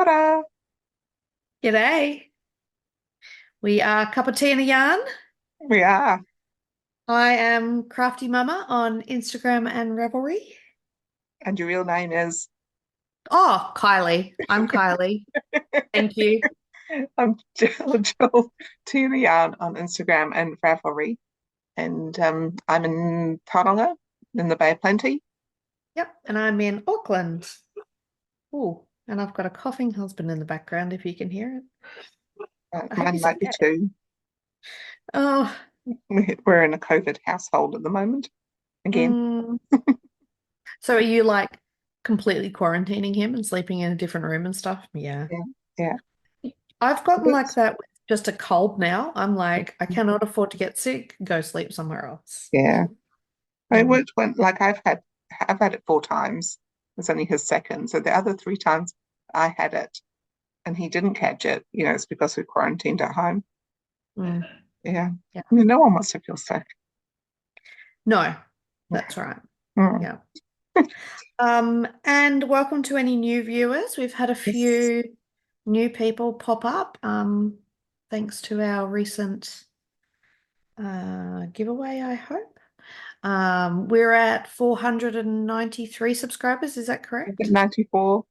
Ta-da! G'day. We are Cup of Tea and a Yarn. We are. I am Crafty Mama on Instagram and Ravelry. And your real name is? Oh, Kylie. I'm Kylie. Thank you. I'm Jill Tina Yarn on Instagram and Ravelry. And I'm in Tauranga in the Bay of Plenty. Yep. And I'm in Auckland. Oh, and I've got a coughing husband in the background if you can hear it. I hope Mine he's might be okay. too. Oh, We're in a COVID household at the moment. Again. mm. So are you like completely quarantining him and sleeping in a different room and stuff? Yeah. Yeah. Yeah. I've gotten like But, that with just a cold now. I'm like, I cannot afford to get sick. Go sleep somewhere else. yeah. It Mm. worked when like I've had it 4 times. It's only his second. So the other 3 times I had it and he didn't catch it, it's because we quarantined at home. Mm. Yeah. Yeah. No one wants to feel sick. No, that's right. Mm. Yeah. And welcome to any new viewers. We've had a Yes. few new people pop up, thanks to our recent giveaway, I hope. We're at 493 subscribers, is that I've got correct? 94.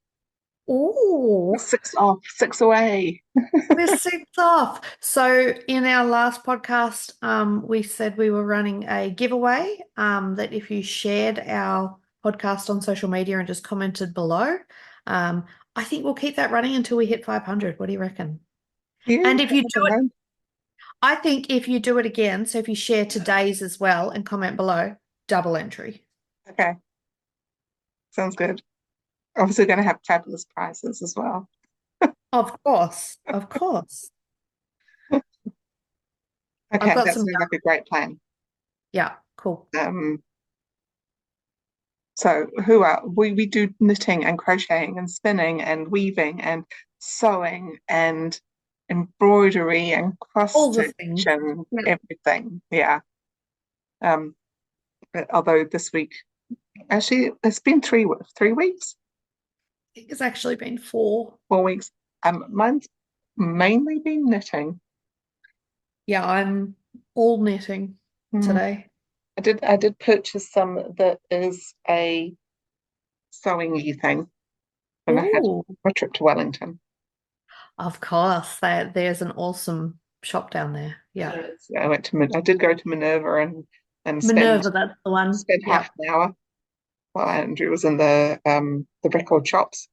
Oh, Six off, six away. we're six off. So in our last podcast, we said we were running a giveaway, that if you shared our podcast on social media and just commented below, um, I think we'll keep that running until we hit 500. What do you reckon? Yeah, And if you I do don't it, know. I think if you do it again, so if you share today's as well and comment below, double entry. Okay, sounds good. Obviously going to have fabulous prizes as well. Of course, of course. I've Okay, got that some, sounds like a great plan. yeah, cool. Um, so who are we do knitting and crocheting and spinning and weaving and sewing and embroidery and cross All the stitch things. and Yeah. everything. Yeah. Um, but although this week, actually, it's been 3 weeks, It's actually been four. 4 weeks. Mine's mainly been knitting. Yeah, I'm all knitting Mm. today. I did purchase some that is a sewing-y thing when I had Oh, my trip to Wellington. of course. There's an awesome shop down there. Yeah. So I did go to Minerva and spend Minerva, that's the one. spend half Yeah. an hour while Andrew was in the record shops.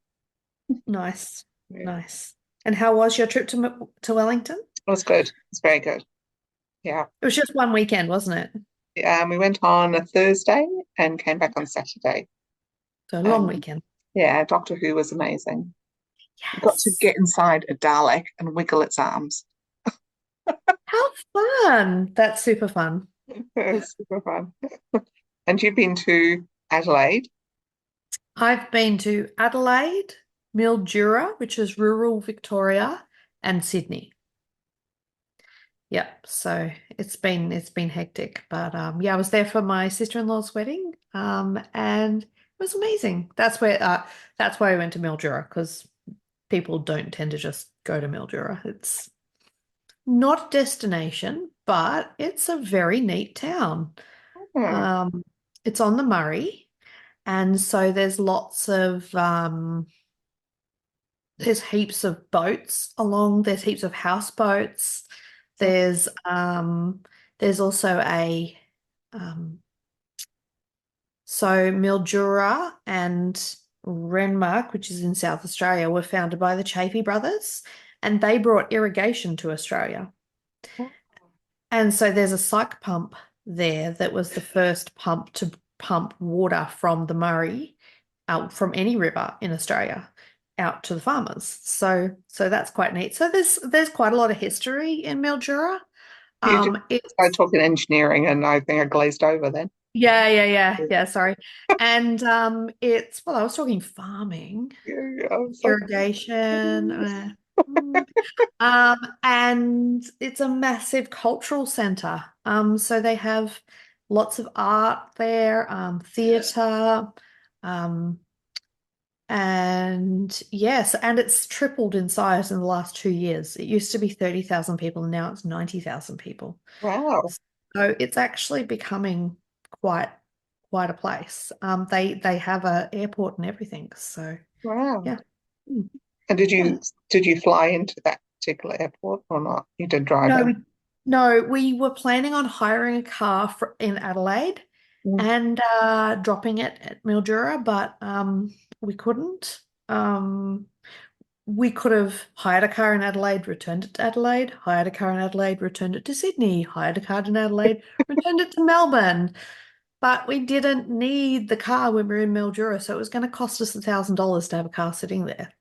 Nice. Yeah, Nice. And how was your trip to Wellington? it was good. It was very good. Yeah. It was just one weekend, wasn't it? We went on a Thursday and came back on Saturday. So a long Um, weekend. yeah, Doctor Who was amazing. Got to Yes. get inside a Dalek and wiggle its arms. How fun. That's super fun. It was super fun. And you've been to Adelaide? I've been to Adelaide, Mildura, which is rural Victoria, and Sydney. Yep. So it's been hectic, but yeah, I was there for my sister-in-law's wedding, and it was amazing. That's why I went to Mildura because people don't tend to just go to Mildura. It's not a destination, but it's a very neat town. Hmm. Um, it's on the Murray, and so there's heaps of boats along. There's heaps of houseboats. There's um there's also a um so Mildura and Renmark, which is in South Australia, were founded by the Chaffey brothers, and they brought irrigation to Australia. And so there's a cyc pump there that was the first pump to pump water from the Murray out from any river in Australia out to the farmers. So that's quite neat. So there's quite a lot of history in Mildura. You just started It's talking engineering, and I think I glazed over then. yeah, sorry. And it's well, I was talking farming, Yeah, I was like, irrigation, mm, and it's a massive cultural center. So they have lots of art there, theater, um, And yes, and it's tripled in size in the last 2 years. It used to be 30,000 people, and now it's 90,000 people. Wow. So it's actually becoming quite quite a place. They have a airport and everything. So Wow. yeah. Mm. And did Yeah. you fly into that particular airport or not? You did drive No, in. we no, we were planning on hiring a car in Adelaide Mm. and dropping it at Mildura, but we couldn't. Um, we could have hired a car in Adelaide, returned it to Adelaide, hired a car in Adelaide, returned it to Sydney, hired a car in Adelaide, returned it to Melbourne. But we didn't need the car when we were in Mildura, so it was going to cost us $1,000 to have a car sitting there.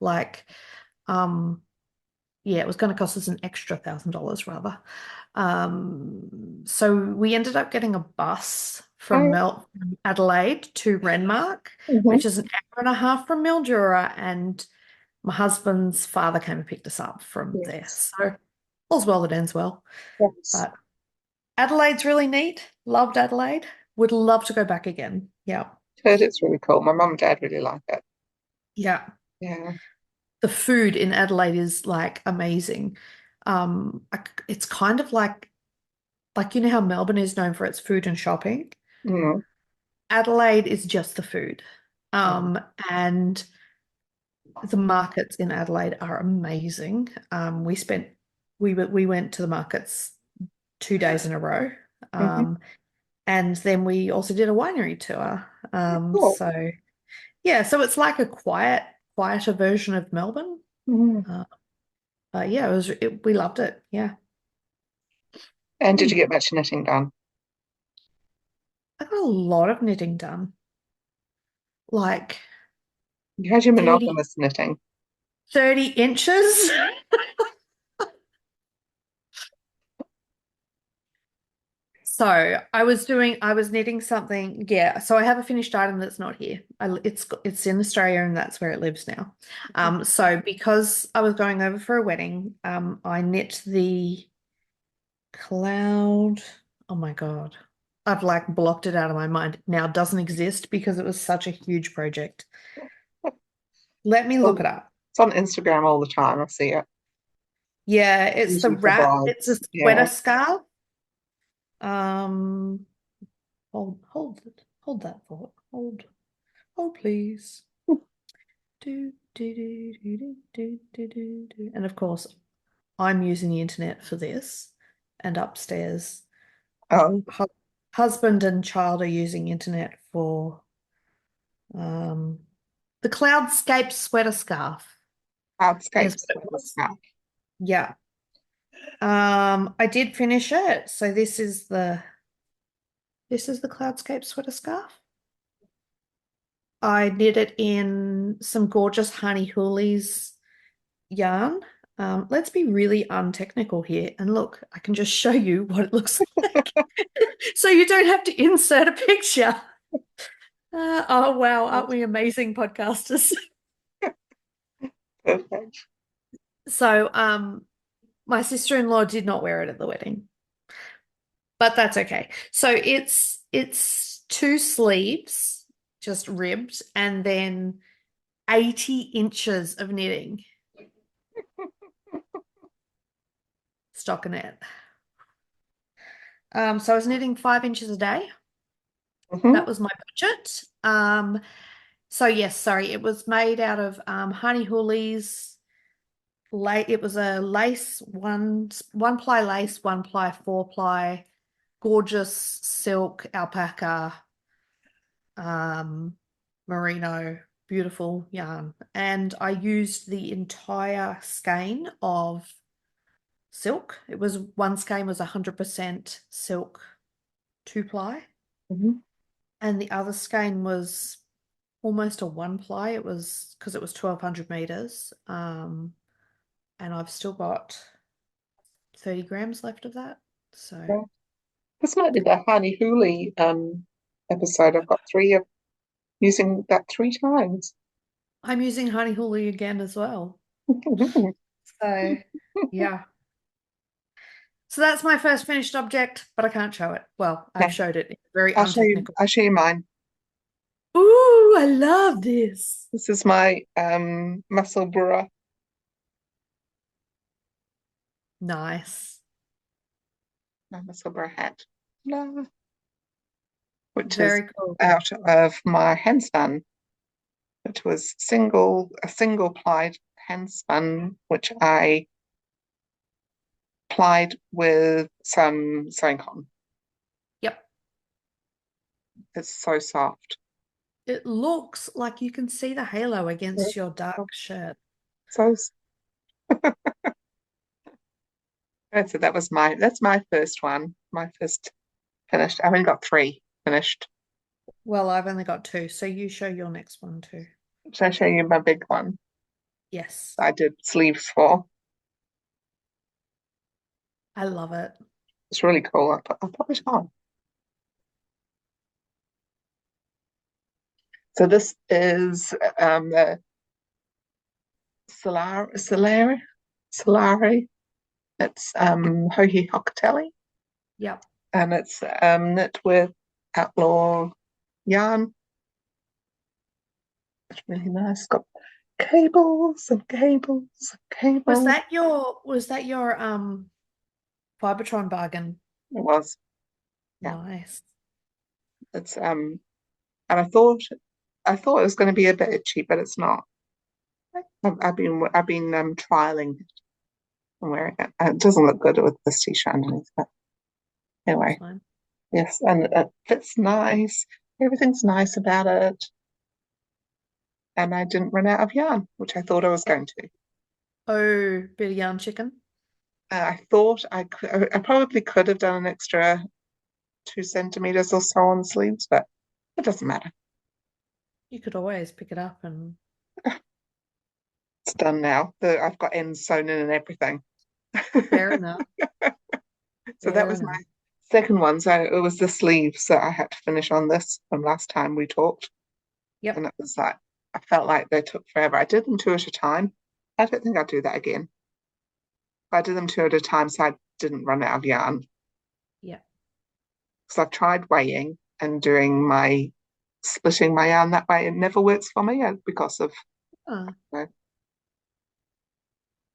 Um, yeah, it was going to cost us an extra $1,000 rather. So we ended up getting a bus from Oh, From Adelaide to Renmark, mhm. which is an hour and a half from Mildura, and my husband's father came and picked us up from there. Yes. So all's well that ends well. Yes. But Adelaide's really neat. Loved Adelaide. Would love to go back again. Yeah. Heard it's really cool. My mum and dad really like it. Yeah. Yeah. The food in Adelaide is like amazing. It's kind of like you know how Melbourne is known for its food and shopping. Mm. Adelaide is just the food. Mm. And the markets in Adelaide are amazing. We went to the markets 2 days in a row. Mhm. Um, and then we also did a winery tour. Cool. So yeah, so it's like a quieter version of Melbourne. Mm. Uh, but yeah, we loved it. Yeah. And did Hmm. you get much knitting done? I got a lot of knitting done, like You had your 30, monogamous knitting. 30 inches. So I was knitting something. Yeah. So I have a finished item that's not here. It's in Australia and that's where it lives now. Mhm. So because I was going over for a wedding, I knit the cloud. Oh my God. I've like blocked it out of my mind. Now it doesn't exist because it was such a huge project. Let me look Oh, it up. it's on Instagram all the time. I see it. Yeah, it's the Usually for wrap. It's a brides. sweater Yeah. scarf. Um, hold that thought. Hold, please. And of course, I'm using the internet for this, and upstairs, Oh, hu husband and child are using internet for um the Cloudscape sweater scarf is hardscapes what it with the was. scarf. Yeah. I did finish it. So this is the Cloudscape sweater scarf. I knit it in some gorgeous Honey Hoolies yarn. Let's be really untechnical here. And look, I can just show you what it looks like. So you don't have to insert a picture. Oh, wow. Aren't we amazing podcasters? Perfect. So, my sister-in-law did not wear it at the wedding, but that's okay. So it's two sleeves, just ribbed, and then 80 inches of knitting stockinette. So I was knitting 5 inches a day. Hmm. That was my budget. So yes, sorry, it was made out of honey hoolies. It was a lace, one ply lace, one ply, 4 ply, gorgeous silk, alpaca, um, merino, beautiful yarn. And I used the entire skein of silk. It was one skein was 100% silk 2 ply, Hmm. and the other skein was almost a 1 ply. It was because it was 1,200 meters. And I've still got 30 grams left of that. So Yeah. This might be the Honey Hooley episode. I've got three of using that three times. I'm using honey huli again as well. So yeah. So that's my first finished object, but I can't show it. Well, I've Okay, showed it. It's very untechnical. I'll show you mine. Ooh, I love this. This is my Musselburgh, Nice. my Musselburgh hat. No, which is Very cool. out of my handspun, which was a single plied handspun, which I plied with some sewing cotton. Yep. It's so soft. It looks like you can see the halo Yeah. against your dark shirt. So, so that's my first one, my first finished. I've only got three finished. Well, I've only got two, so you show your next one too. Shall I show you my big one? Yes, I did sleeves for. I love it. It's really cool. I'll put it on. So this is the Solari. It's Hohi Hokatelli, Yep. and it's knit with Outlaw yarn. It's really nice. Got cables and cables and cables. Was that your Fibertron bargain? It was, yeah. Nice. It's and I thought it was going to be a bit itchy, but it's not. I've been trialing it and wearing it. And it doesn't look good with this t-shirt underneath, but That's anyway, fine. yes, and it fits nice. Everything's nice about it, and I didn't run out of yarn, which I thought I was going to. Oh, bit of yarn chicken. I thought I probably could have done an extra 2 centimeters or so on the sleeves, but it doesn't matter. You could always pick it up and It's done now. I've got ends sewn in and everything. fair enough. So that Fair was my enough. second one. So it was the sleeves that I had to finish on this from last time we talked. And Yep. it was like, I felt like they took forever. I did them two at a time. I don't think I'll do that again. I did them two at a time so I didn't run out of yarn. Yep. Because I've tried weighing and doing my splitting my yarn that way. It never works for me because of Oh. you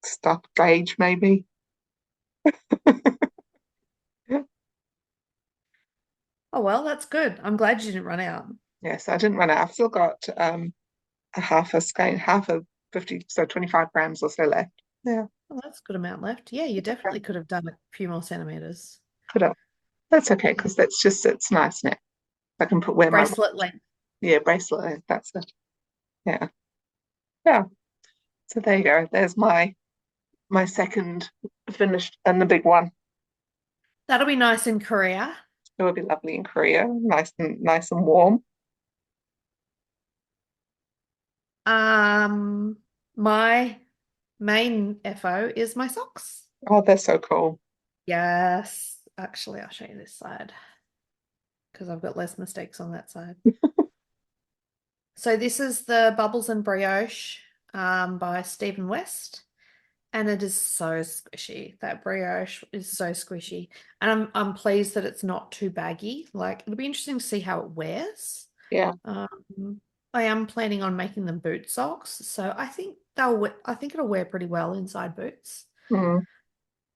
stuff gauge, maybe. Oh well, that's good. I'm glad you didn't run out. Yes, I didn't run out. I've still got a half a skein, half of 50, so 25 grams or so left. Yeah, Well, that's a good amount left. Yeah, you okay. definitely could have done a few more centimeters. Put up. That's okay Yeah. because it's nice now. I can put where my Bracelet length. yeah bracelet is. That's it. Yeah, yeah. So there you go. There's my second finished and the big one. That'll be nice in Korea. It would be lovely in Korea, nice and warm. Um, my main FO is my socks. Oh, they're so cool. Yes. Actually, I'll show you this side because I've got less mistakes on that side. So this is the Bubbles and Brioche by Stephen West. And it is so squishy. That brioche is so squishy. And I'm pleased that it's not too baggy. Like it'll be interesting to see how it wears. Yeah. I am planning on making them boot socks, so I think I think it'll wear pretty well inside boots. Mm.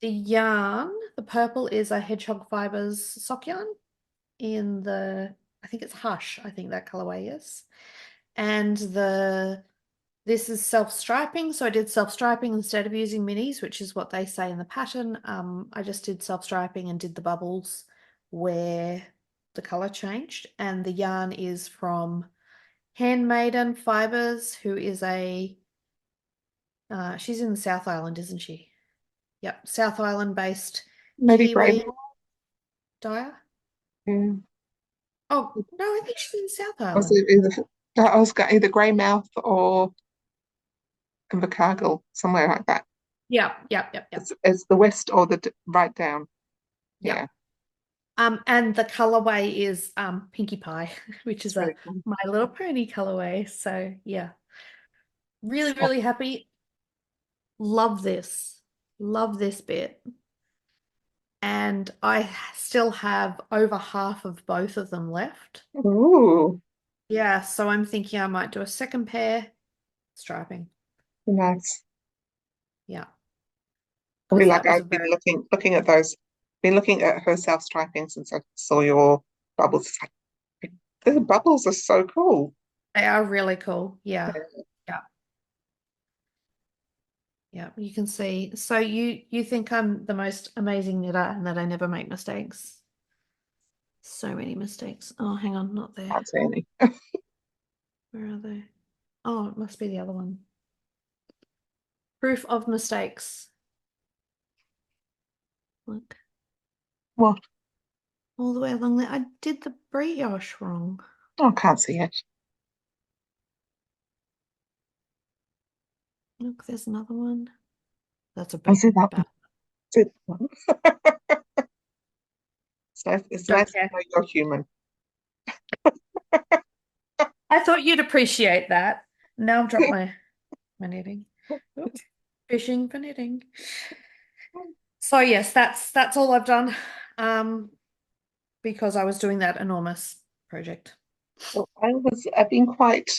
The yarn, the purple is a Hedgehog Fibers sock yarn in I think it's Hush, I think that colorway is. And this is self-striping, so I did self-striping instead of using minis, which is what they say in the pattern. I just did self-striping and did the bubbles where the color changed. And the yarn is from Handmaiden Fibers, who is she's in the South Island, isn't she? Yep, South Island based Maybe grey. Kiwi dyer. Yeah. Oh, no, I think she's in South Was Island. it either I was got either grey mouth or Invercargill, somewhere like that. Yep, yep, yep, yep, It's the west or the right down. yep. Yeah, And the colorway is Pinkie Pie, which is it's a really cool. My Little Pony colorway. So yeah, really, So, really happy. Love this. Love this bit. And I still have over half of both of them left. ooh. Yeah, so I'm thinking I might do a second pair striping. Nice. Yeah, I feel because like that was a I've been very, looking at those, been looking at her self-striping since I saw your bubbles. It's like, the bubbles are so cool. they are really cool. Yeah. Yeah. Yeah. Yeah. You can see. So you think I'm the most amazing knitter and that I never make mistakes. So many mistakes. Oh, hang on, not there. Can't see any. Where are they? Oh, it must be the other one. Proof of mistakes. Look, What? all the way along there. I did the brioche wrong. Oh, I can't see it. Look, there's another one. That's a I big see that one. bad. See that one. It's nice. It's Don't nice to care. know you're human. I thought you'd appreciate that. Now I've dropped my knitting. Oops. Fishing for knitting. So yes, that's all I've done. Um, because I was doing that enormous project. Well, I've been quite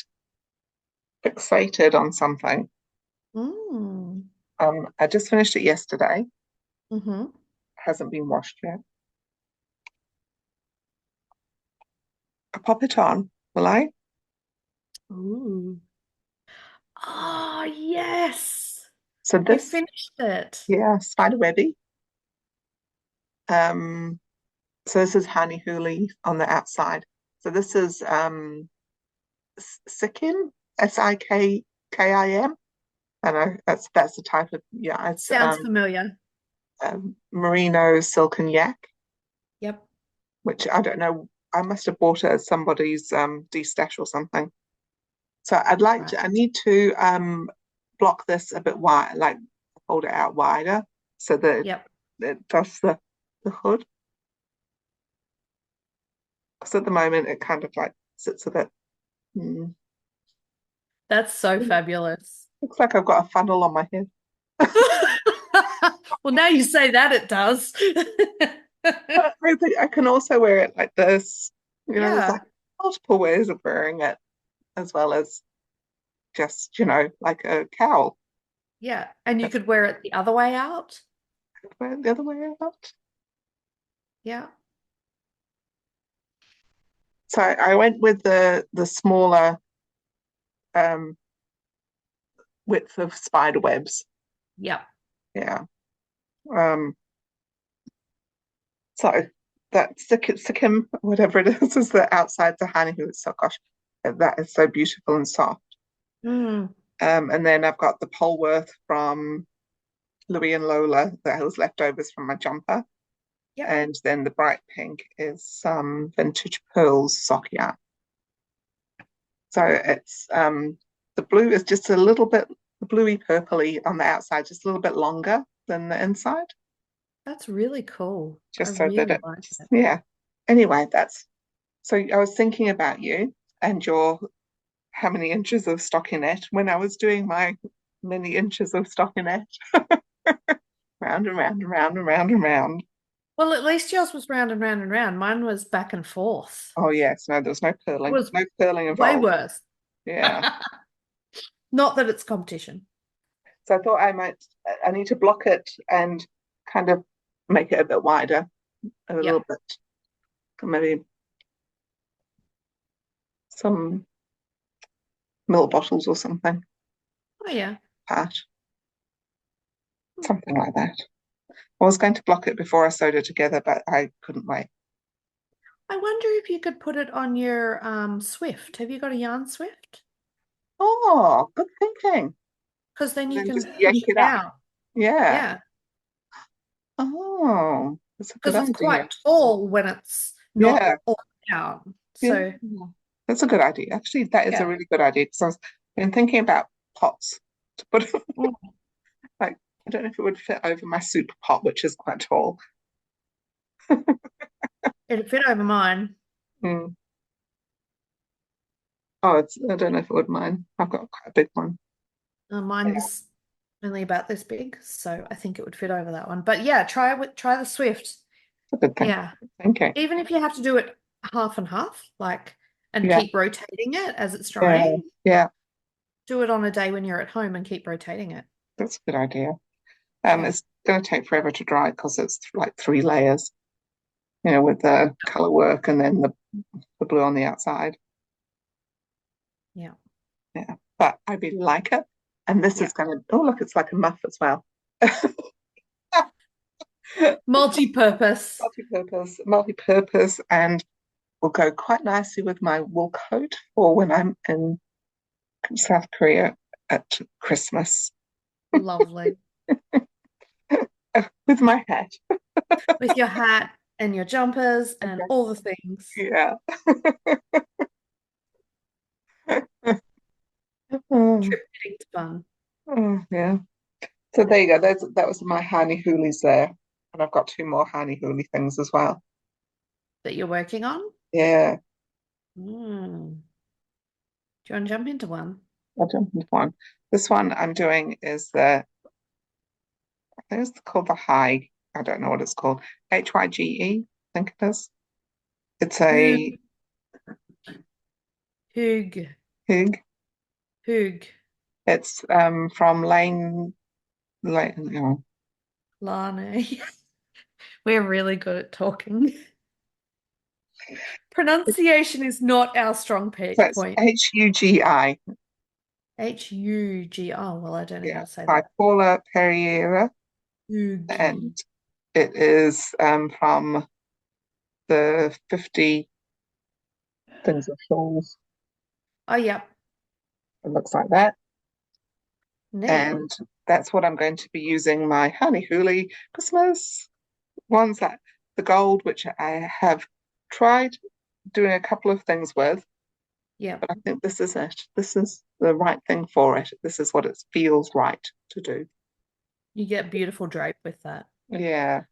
fixated on something. Mm. I just finished it yesterday. Mm-hmm. Hasn't been washed yet. I pop it on, will I? Ooh. Oh, yes. So You this, finished it. yeah, spider webby. Um, so this is honey huli on the outside. So this is Sikkim, Sikim. I know that's the type of, yeah. It's Sounds familiar. merino silk and yak, Yep. which I don't know. I must have bought it at somebody's de-stash or something. So Right. I need to block this a bit wide, like hold it out wider so that Yep. it does the hood. Because at the moment it kind of like sits a bit. Mm, That's so fabulous. looks like I've got a funnel on my head. Well, now you say that it does. But I think I can also wear it like this. You know, there's like Yeah. multiple ways of wearing it, as well as just, like a cowl. Yeah. And you That's could wear it the other way out. the other way around. Yeah. So I went with the smaller um, width of spider webs. Yep. Yeah. Um, so that Sikkim, whatever it is the outside the honey. It's so gosh, that is so beautiful and soft. Mm. And then I've got the Polworth from Louis and Lola that was leftovers from my jumper. Yep. And then the bright pink is some vintage pearls sock yarn. So it's the blue is just a little bit bluey purpley on the outside, just a little bit longer than the inside, That's really cool. I just so that really it like just, it. yeah. Anyway, that's so I was thinking about you and your how many inches of stockinette when I was doing my many inches of stockinette, round and round and round and round and round. Well, at least yours was round and round and round. Mine was back and forth. Oh yes, no, there was It was no purling way involved. worse. Yeah. Not that it's competition. So I thought I need to block it and kind of make it a bit wider, a little Yep. bit, maybe some milk bottles or something, Oh, yeah. part, something like that. I was going to block it before I sewed it together, but I couldn't wait. I wonder if you could put it on your Swift. Have you got a yarn Swift? Oh, good thinking. Because then And you then can just yank push it it up. out. Yeah. Yeah. Oh, that's a good Because it's idea. quite tall when it's not Yeah. all out. Yeah. So, That's a good idea. Actually, that is a yeah. really good idea because I've been thinking about pots to put Mm. like I don't know if it would fit over my soup pot, which is quite tall. It'd fit over mine. Mm. Oh, I don't know if it would mind. I've got quite a big one. Yeah, Mine's only about this big, so I think it would fit over that one. But yeah, try the Swift. it's a good thing. Yeah. Good thinking. Even if you have to do it half and half, like and Yeah, keep rotating it as it's yeah, drying. yeah. Do it on a day when you're at home and keep rotating it. That's a good idea. Yeah. It's going to take forever to dry because it's like three layers, with the color work and then the blue on the outside. Yeah. Yeah, but I really like it. And this Yeah. is going to, oh, look, it's like a muff as well. Multi-purpose. Multi-purpose, and will go quite nicely with my wool coat for when I'm in South Korea at Christmas Lovely. with my hat. With your hat and your jumpers and all the things. Yeah. Oh, Trip kitting's fun oh, yeah. So there you go. That was my Hani Hoolies there. And I've got two more Hani Hoolie things as well. that you're working on. Yeah, Mm. Do you want to jump into one? I'll jump into one. This one I'm doing is I think it's called the High. I don't know what it's called. Hyge, I think it is. It's Hug, a hug, hig. hug, It's from Lane, Lani. We're really good at talking. Pronunciation is not our strong so it's point. Hugi. Hug. Oh, well, I don't know how Yeah, to say by that. Paula Pereira, Hugi. and it is from the 50 things of shawls. Oh, yep. It looks like that. Neat. And that's what I'm going to be using my Honey Hoolie Christmas ones, that the gold, which I have tried doing a couple of things with, Yep. but I think this is it. This is the right thing for it. This is what it feels right to do. You get beautiful drape with that, Yeah.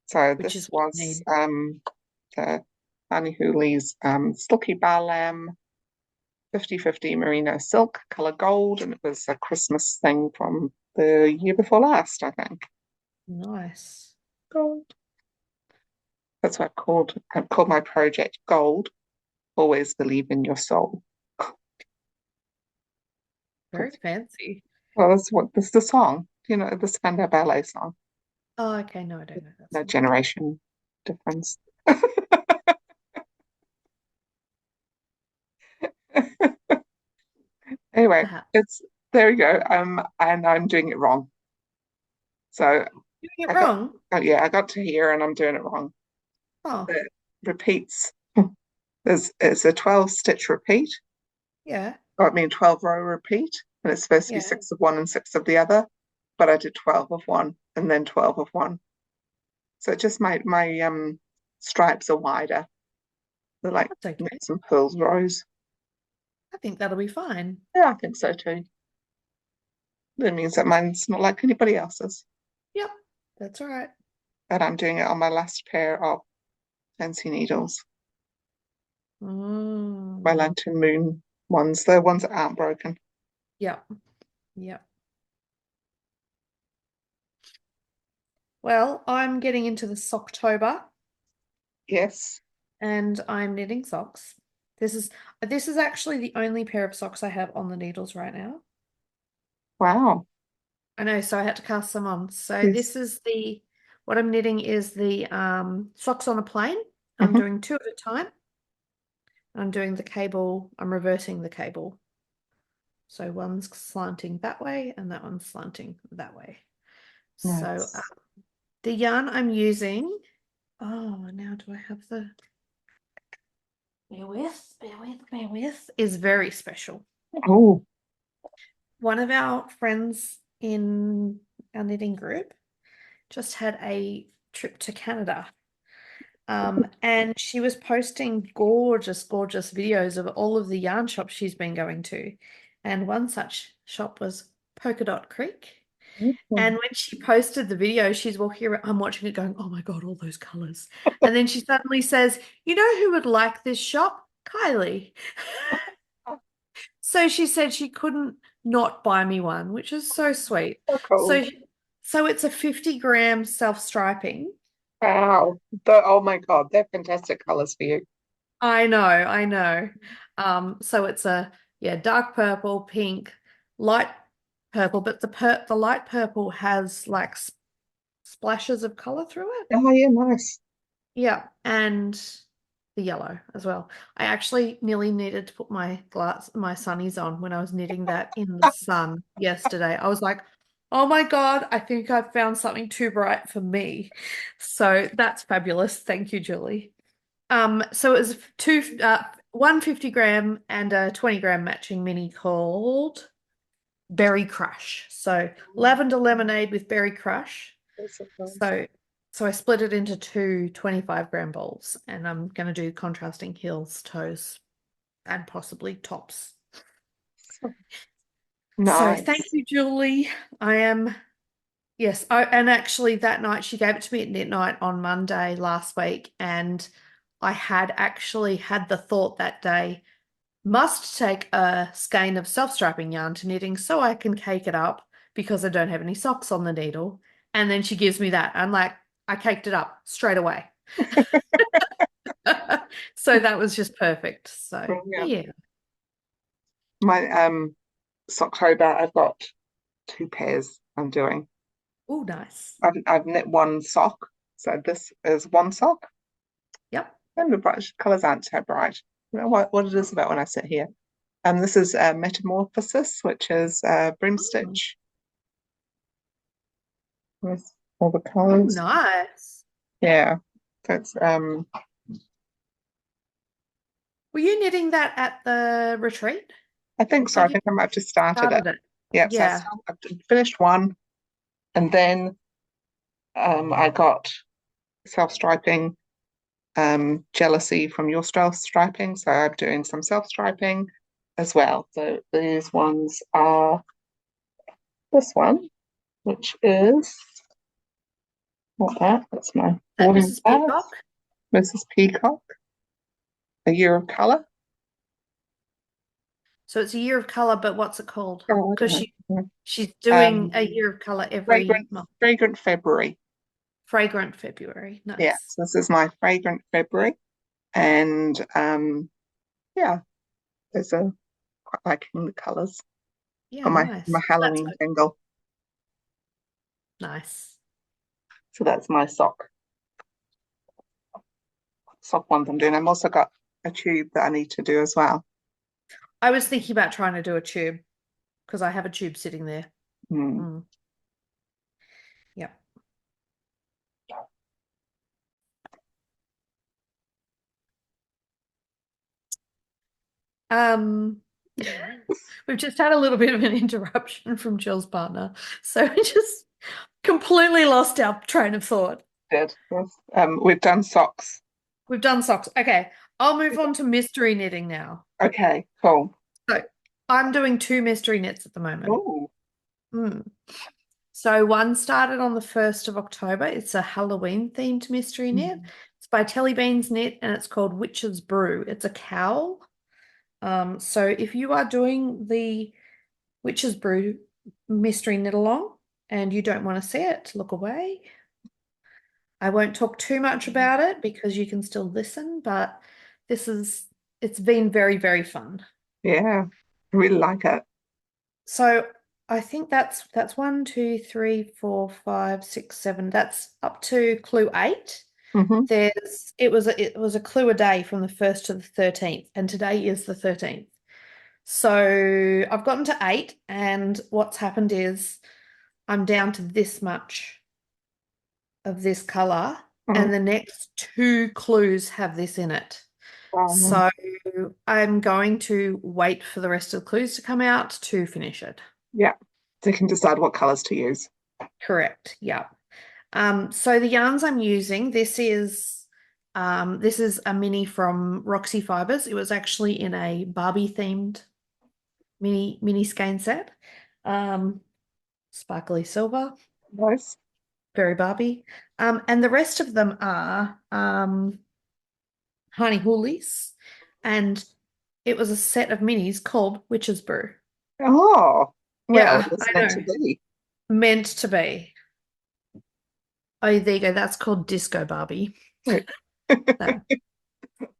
So which is this what you was need. the Honey Hoolie's Silky Balam 50/50 merino silk, color gold, and it was a Christmas thing from the year before last, I think. Nice. Gold. That's what I've called my project Gold. Always believe in your soul. Very fancy. Well, that's the song, the Spandau Ballet song. Oh, okay. No, I don't know that No song. generation difference. Anyway, Perhaps. it's there we go. And I'm doing it wrong. So Doing it I got, wrong? oh yeah, I got to here and I'm doing it wrong. Oh, It repeats. It's a 12 stitch repeat. yeah. I mean 12 row repeat, and it's supposed to be Yeah. six of one and six of the other, but I did 12 of one and then 12 of one. So just my stripes are wider. They're like That's okay. knits and pearls rows. I think that'll be fine. Yeah, I think so too. That means that mine's not like anybody else's. Yep. That's all right. And I'm doing it on my last pair of fancy needles. My Mm. Lantern Moon ones, the ones that aren't broken. Yep. Yep. Well, I'm getting into the Socktober Yes. and I'm knitting socks. This is actually the only pair of socks I have on the needles right now. Wow. I know, so I had to cast some on. So Yes. this is the what I'm knitting is the socks on a plane. I'm Hmm. doing two at a time. I'm doing the cable, I'm reversing the cable. So one's slanting that way and that one's slanting that way. So Nice. the yarn I'm using, oh, now do I have the, bear with, is very special. Oh. One of our friends in our knitting group just had a trip to Canada. And she was posting gorgeous, gorgeous videos of all of the yarn shops she's been going to. And one such shop was Polka Dot Creek. And Mhm. when she posted the video, she's walking around, I'm watching it going, oh my God, all those colors. And then she suddenly says, you know who would like this shop? Kylie. So she said she couldn't not buy me one, which is so sweet. So cool. So so it's a 50-gram self-striping. Wow. Oh my God, they're fantastic colors for you. I know, I know. So it's a yeah, dark purple, pink, light purple, but the light purple has like splashes of color through it. Oh, yeah, nice. Yeah, and the yellow as well. I actually nearly needed to put my sunnies on when I was knitting that in the sun yesterday. I was like, oh my God, I think I've found something too bright for me. So that's fabulous. Thank you, Julie. So it was two 150 gram and a 20 gram matching mini called Berry Crush. So lavender lemonade with berry crush. That's so nice. So I split it into two 25 gram bowls and I'm gonna do contrasting heels, toes, and possibly tops. So So thank nice. you, Julie. I am yes, and actually that night she gave it to me at knit night on Monday last week, and I had actually had the thought that day, must take a skein of self-striping yarn to knitting so I can cake it up because I don't have any socks on the needle. And then she gives me that. I'm like, I caked it up straight away. So that was just perfect. So Brilliant. yeah. My Socktober, I've got two pairs I'm doing. Oh, nice. I've knit one sock, so this is one sock, Yep. and the bright colours aren't so bright. You know what it is about when I sit here. This is Metamorphosis, which is brim Oh, stitch with all the oh, colours. nice. Yeah, that's Were you knitting that at the retreat? I think so. I Did you think I might have just started it. started it? Yeah, so Yeah. I've finished one, and then I got self-striping jealousy from your striping, so I'm doing some self-striping as well. So these ones are this one, which is not that. That's my That boarding Mrs. pass. Peacock. Mrs. Peacock, A Year of Colour. So it's a year of color, but what's it called? Oh, I Because don't know. she's doing Um, a year of color every fragrant, month. fragrant February. Fragrant February. Yeah, Nice. so this is my fragrant February, and yeah, there's a quite liking the colours Yeah, for my nice. That's Halloween good. jingle. Nice. So that's my sock ones I'm doing. I've also got a tube that I need to do as well. I was thinking about trying to do a tube because I have a tube sitting there. Hmm. Mm, yeah. Um, we've just had a little bit of an interruption from Jill's partner. So we just completely lost our train of thought. Did. Yes. We've done socks. We've done socks. Okay, I'll move on to mystery knitting now. Okay, cool. So I'm doing two mystery knits at the moment. Oh, Hmm. So one started on the 1st of October. It's a Halloween themed mystery knit. It's by Telly Beans Knit and it's called Witch's Brew. It's a cowl. So if you are doing the Witch's Brew mystery knit along and you don't want to see it, look away. I won't talk too much about it because you can still listen, but this is it's been very, very fun. yeah. I really like it. So I think that's one, two, three, four, five, six, seven. That's up to clue 8. Hmm. It was a clue a day from the 1st to the 13th, and today is the 13th. So I've gotten to 8, and what's happened is I'm down to this much of this color, Hmm. and the next two clues have this in it. Um, So I'm going to wait for the rest of the clues to come out to finish it. yeah. So you can decide what colours to use. Correct. Yeah. So the yarns I'm using, this is a mini from Roxy Fibers. It was actually in a Barbie themed mini skein set. Um, Sparkly silver, Nice. very Barbie. And the rest of them are Honey Hoolies, and it was a set of minis called Witch's Brew. Oh, well, Yeah, it's I meant to know. be. Meant to be. Oh, there you go. That's called Disco Barbie. Right. That.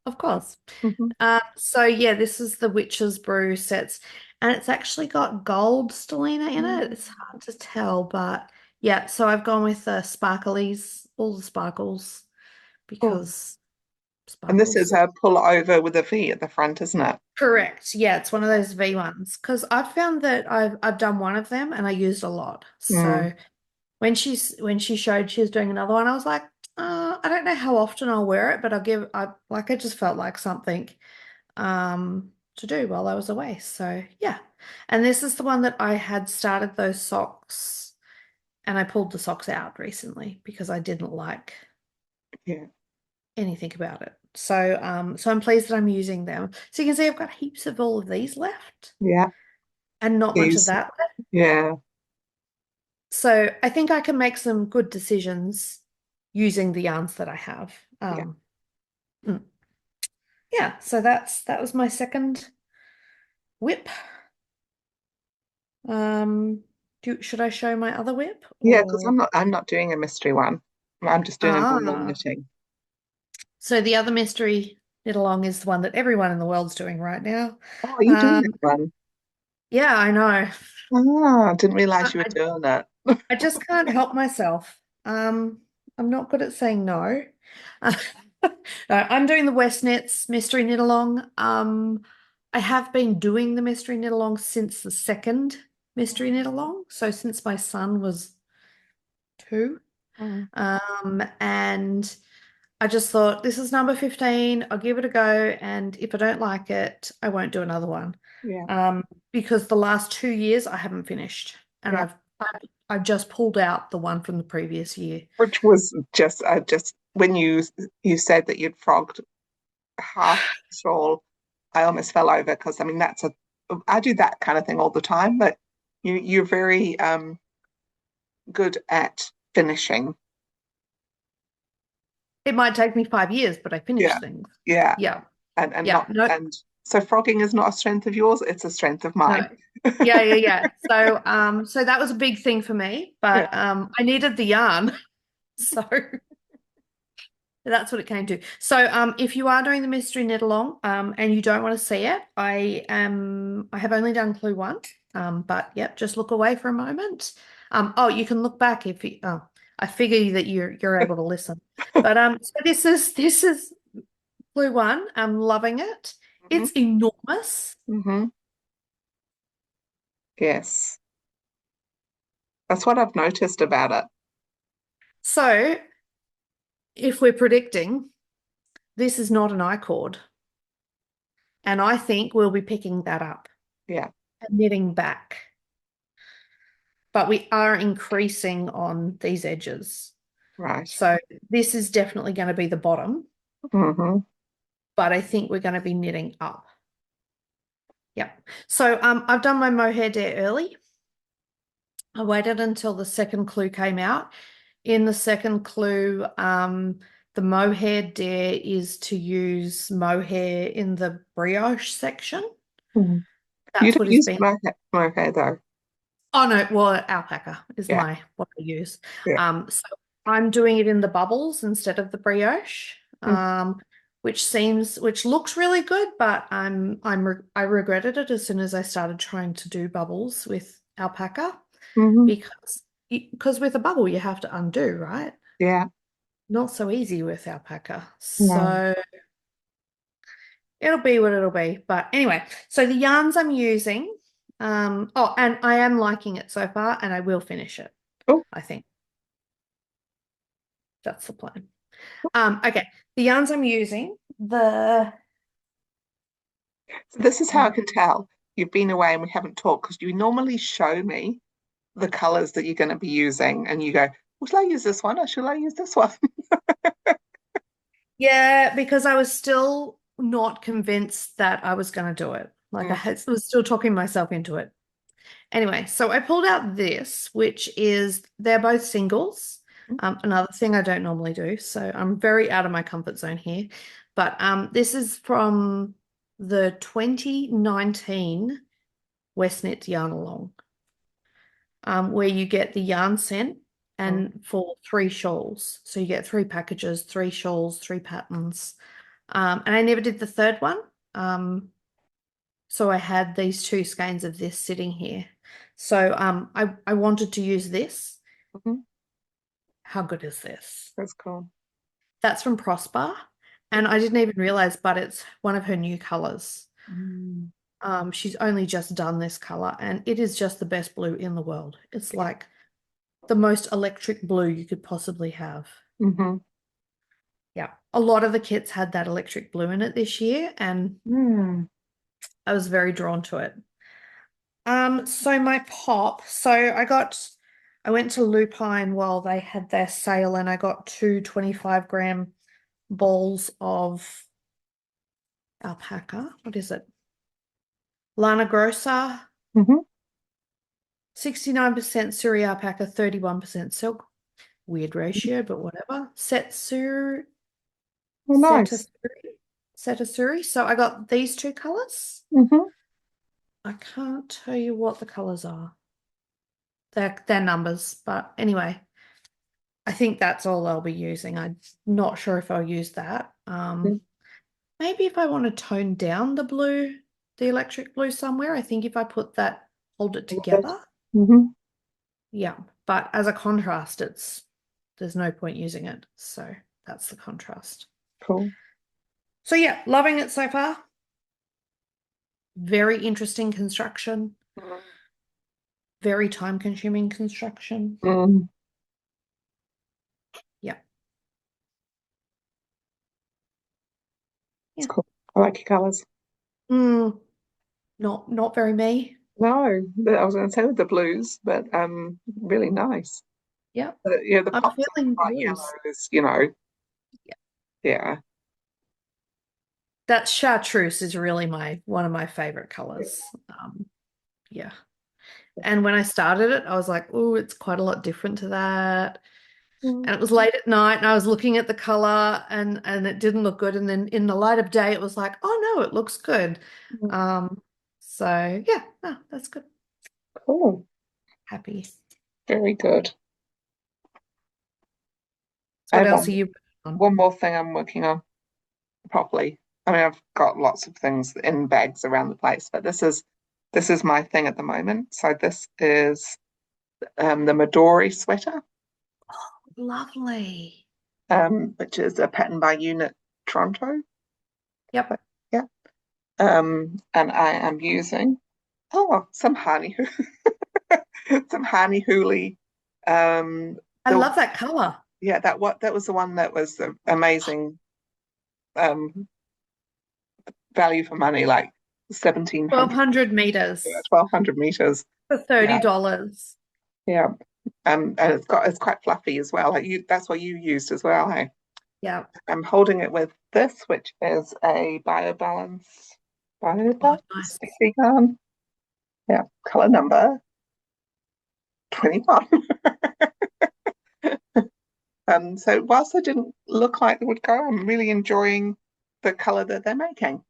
Of course. Hmm. So yeah, this is the Witch's Brew sets, and it's actually got gold stellina in it. It's hard to tell, but yeah. So I've gone with the sparklies, all the sparkles, Oh, because and this is sparkles. a pull over with a V at the front, isn't it? Correct. Yeah, it's one of those V ones because I've found that I've done one of them and I used a lot. Mm, So when she showed she was doing another one, I was like, I don't know how often I'll wear it, but I just felt like something to do while I was away. So yeah. And this is the one that I had started those socks and I pulled the socks out recently because I didn't like yeah, anything about it. So I'm pleased that I'm using them. So you can see I've got heaps of all of these left yeah, and not much of these, that left. yeah, So I think I can make some good decisions using the yarns that I have. yeah, Mm, yeah, so that was my second whip. Should I show my other whip yeah. Because or I'm not doing a mystery one. I'm just doing a normal ah? knitting. So the other mystery knit along is the one that everyone in the world's doing right now. Oh, are you doing Um, that one? yeah, I know. Ah, I didn't realize you were I, doing it. I just can't help myself. I'm not good at saying no. Uh, no, I'm doing the West Knits mystery knit along. I have been doing the mystery knit along since the second mystery knit along, so since my son was 2. Mm, And I just thought this is number 15. I'll give it a go, and if I don't like it, I won't do another one. yeah, Um, because the last 2 years I haven't finished, and yeah. I've just pulled out the one from the previous year. Which was just when you said that you'd frogged half the shawl, I almost fell over because I mean that's a I do that kind of thing all the time, but you're very good at finishing. It might take me 5 years, but I finish Yeah, things. yeah, Yeah, and yeah, not no, and so frogging is not a strength of yours; it's a strength of no, mine. yeah, yeah, yeah. So that was a big thing for me, Yeah. but I needed the yarn, so. That's what it came to. So, if you are doing the mystery knit along, and you don't want to see it, I have only done clue one. But yep, just look away for a moment. Oh, you can look back if you. Oh, I figure that you're able to listen. But so this is clue one. I'm loving it. Hmm. It's enormous. Hmm. Yes, that's what I've noticed about it. So, if we're predicting, this is not an I cord, and I think we'll be picking that up Yeah, and knitting back. But we are increasing on these edges. right. So this is definitely going to be the bottom, Hmm. but I think we're going to be knitting up. Yep. So I've done my mohair dare early. I waited until the second clue came out. In the second clue, the mohair dare is to use mohair in the brioche section. Hmm. You That's don't what is use being. my hair though. Oh no, well, alpaca is Yeah, my what I use. yeah. So I'm doing it in the bubbles instead of the brioche, which looks really good, but I regretted it as soon as I started trying to do bubbles with alpaca Hmm. because with a bubble you have to undo, right? Yeah, Not so easy with alpaca. no. So it'll be what it'll be. But anyway, so the yarns I'm using, oh, and I am liking it so far, and I will finish it, Oh, I think. That's the plan. Okay, the yarns I'm using, the so this is how I uh, can tell you've been away and we haven't talked because you normally show me the colors that you're going to be using, and you go, well, shall I use this one or shall I use this one? yeah, because I was still not convinced that I was going to do it. Like Mm, was still talking myself into it. Anyway, so I pulled out this, which is they're both singles. Another thing I don't normally do, so I'm very out of my comfort zone here. But this is from the 2019 Westnet's Yarn Along, where you get the yarn sent mm, and for 3 shawls. So you get 3 packages, 3 shawls, 3 patterns. And I never did the third one. So I had these two skeins of this sitting here. So I wanted to use this. Mhm. How good is this? That's cool. That's from Prosper. And I didn't even realize, but it's one of her new colors. Mm. She's only just done this color, and it is just the best blue in the world. It's like the most electric blue you could possibly have. Hmm. Yeah. A lot of the kits had that electric blue in it this year, and Mm. I was very drawn to it. So my pop, I went to Lupine while they had their sale, and I got two 25-gram balls of alpaca. What is it? Lana Grossa, Hmm. 69% Suri alpaca, 31% silk. Weird ratio, but whatever. Oh, nice. Setasuri, Setasuri. So I got these two colors. Hmm. I can't tell you what the colors are. They're numbers, but anyway, I think that's all I'll be using. I'm not sure if I'll use that. Maybe if I want to tone down the blue, the electric blue somewhere, I think if I put that, hold it together. Hmm. Yeah, but as a contrast, there's no point using it. So that's the contrast. Cool. So yeah, loving it so far. Very interesting construction, very time-consuming construction. Mm. Yeah. It's Yeah. cool. I like your colours. Mm, not very me. No, I was going to say with the blues, but really nice. Yeah. Yeah, the I'm pops of feeling bright blues. yellows, Yeah. yeah. That chartreuse is really my one of my favorite colors. Yeah. And when I started it, I was like, oh, it's quite a lot different to that. Mm. And it was late at night and I was looking at the color and it didn't look good. And then in the light of day, it was like, oh no, it looks good. Um, so yeah, no, that's good. Cool. Happy. Very good. So I what have else are you working on? one more thing I'm working on properly. I mean, I've got lots of things in bags around the place, but this is my thing at the moment. So this is the Midori sweater, Lovely. which is a pattern by Unit Toronto. Yep. Yeah. And I am using some honey some honey hoolie. I The love that color. Yeah, that was the one that was the amazing um value for money, like 1700, 1,200 meters 1200 meters. for Yeah, $30. yeah. And it's quite fluffy as well. Like that's what you used as well, hey? Yeah. I'm holding it with this, which is a Oh, Biobalance nice. BB gun. Yeah, color number 21. So whilst I didn't look like it would go, I'm really enjoying the color that they're making.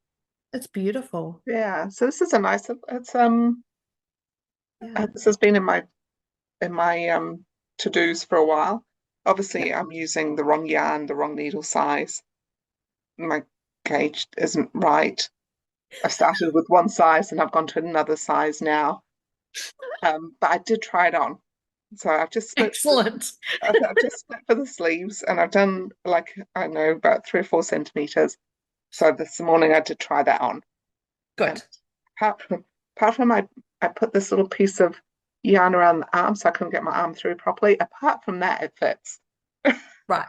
It's beautiful. Yeah, so this is a nice. It's Yeah. this has been in my to-dos for a while. Obviously, Yep. I'm using the wrong yarn, the wrong needle size. My gauge isn't right. I started with one size and I've gone to another size now. But I did try it on. So Excellent. I've just split for the sleeves and I've done like I don't know about 3 or 4 centimeters. So this morning I did try that on. And Good. apart from I put this little piece of yarn around the arm so I couldn't get my arm through properly. Apart from that, it fits. Right.